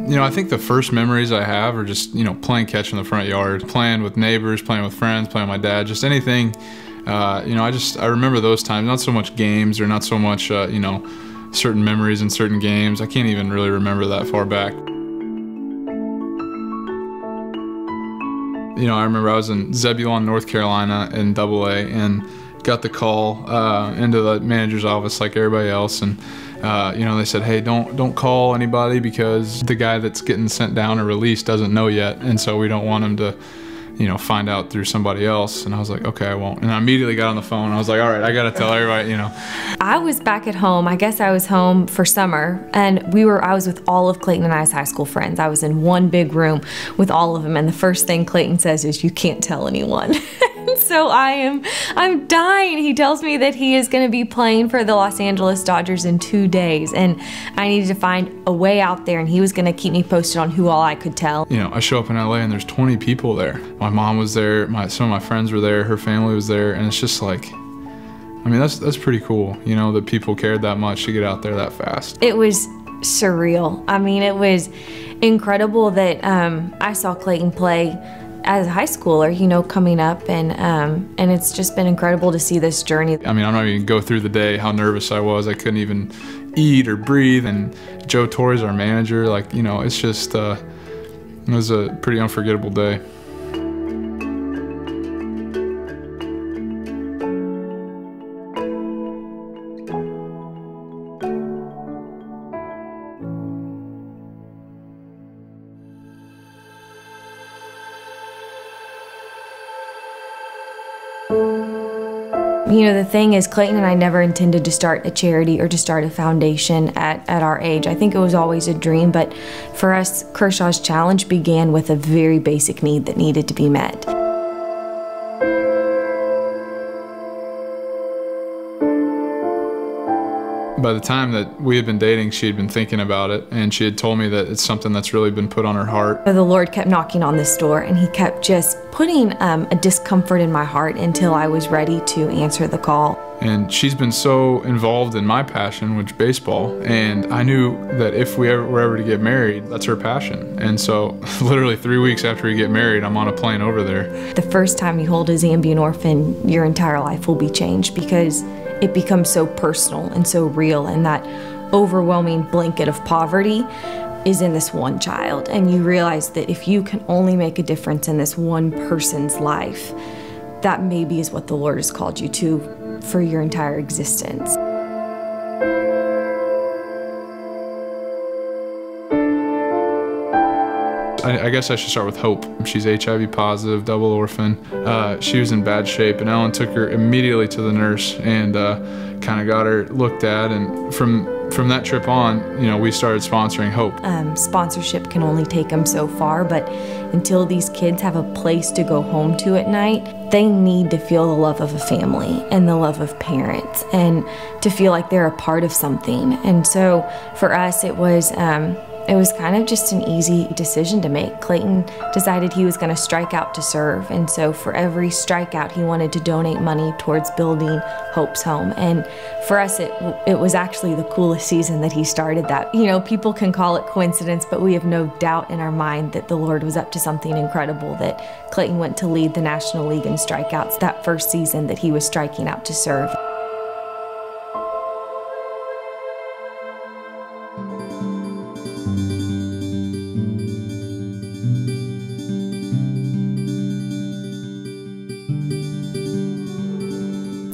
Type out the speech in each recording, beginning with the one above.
You know, I think the first memories I have are just, you know, playing catch in the front yard, playing with neighbors, playing with friends, playing with my dad, just anything. You know, I remember those times, not so much games or not so much, you know, certain memories in certain games. I can't even really remember that far back. You know, I remember I was in Zebulon, North Carolina in AA and got the call into the manager's office like everybody else, and you know, they said, hey, don't call anybody because the guy that's getting sent down or released doesn't know yet, and so we don't want him to, you know, find out through somebody else. And I was like, okay, I won't. And I immediately got on the phone. I was like, all right, I gotta tell everybody, you know. I was back at home. I guess I was home for summer, and I was with all of Clayton and I's high school friends. I was in one big room with all of them, and the first thing Clayton says is, you can't tell anyone. So I'm dying. He tells me that he is gonna be playing for the Los Angeles Dodgers in 2 days, and I needed to find a way out there, and he was gonna keep me posted on who all I could tell. You know, I show up in LA and there's 20 people there. My mom was there, some of my friends were there, her family was there, and it's just like, I mean, that's pretty cool, you know, that people cared that much to get out there that fast. It was surreal. I mean, it was incredible that I saw Clayton play as a high schooler, you know, coming up, and it's just been incredible to see this journey. I mean, I'm not even gonna go through the day how nervous I was. I couldn't even eat or breathe, and Joe Torre's our manager. Like, you know, it's just, it was a pretty unforgettable day. You know, the thing is, Clayton and I never intended to start a charity or to start a foundation at our age. I think it was always a dream, but for us, Kershaw's challenge began with a very basic need that needed to be met. By the time that we had been dating, she had been thinking about it, and she had told me that it's something that's really been put on her heart. The Lord kept knocking on this door, and he kept just putting a discomfort in my heart until I was ready to answer the call. And she's been so involved in my passion, which is baseball, and I knew that if we were ever to get married, that's her passion. And so literally 3 weeks after we get married, I'm on a plane over there. The first time you hold a Zambian orphan, your entire life will be changed, because it becomes so personal and so real, and that overwhelming blanket of poverty is in this one child. And you realize that if you can only make a difference in this one person's life, that maybe is what the Lord has called you to for your entire existence. I guess I should start with hope. She's HIV positive, double orphan. She was in bad shape, and Ellen took her immediately to the nurse and kind of got her looked at. And from that trip on, you know, we started sponsoring Hope. Sponsorship can only take them so far, but until these kids have a place to go home to at night, they need to feel the love of a family and the love of parents, and to feel like they're a part of something. And so for us, it was kind of just an easy decision to make. Clayton decided he was going to strike out to serve, and so for every strikeout, he wanted to donate money towards building Hope's home. And for us, it was actually the coolest season that he started that. You know, people can call it coincidence, but we have no doubt in our mind that the Lord was up to something incredible, that Clayton went to lead the National League in strikeouts that first season that he was striking out to serve.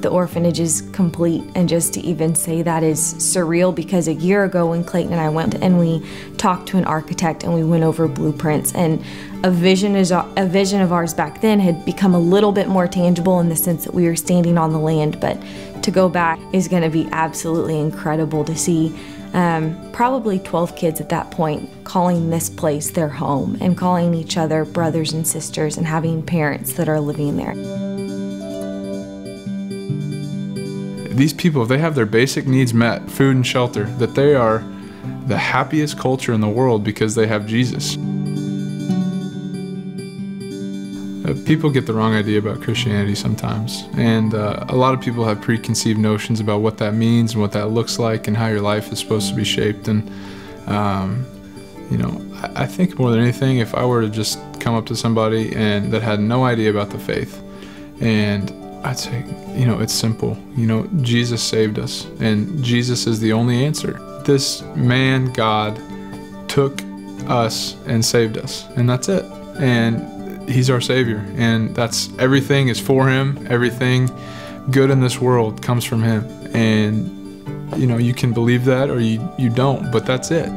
The orphanage is complete, and just to even say that is surreal, because a year ago when Clayton and I went and we talked to an architect and we went over blueprints, and a vision of ours back then had become a little bit more tangible in the sense that we were standing on the land, but to go back is going to be absolutely incredible to see. Probably 12 kids at that point calling this place their home, and calling each other brothers and sisters, and having parents that are living there. These people, if they have their basic needs met, food and shelter, that they are the happiest culture in the world because they have Jesus. People get the wrong idea about Christianity sometimes, and a lot of people have preconceived notions about what that means and what that looks like and how your life is supposed to be shaped. And You know, I think more than anything, if I were to just come up to somebody and that had no idea about the faith, and I'd say, you know, it's simple. You know, Jesus saved us, and Jesus is the only answer. This man, God, took us and saved us, and that's it. And he's our Savior, and that's everything is for him. Everything good in this world comes from him. And, you know, you can believe that or you don't, but that's it.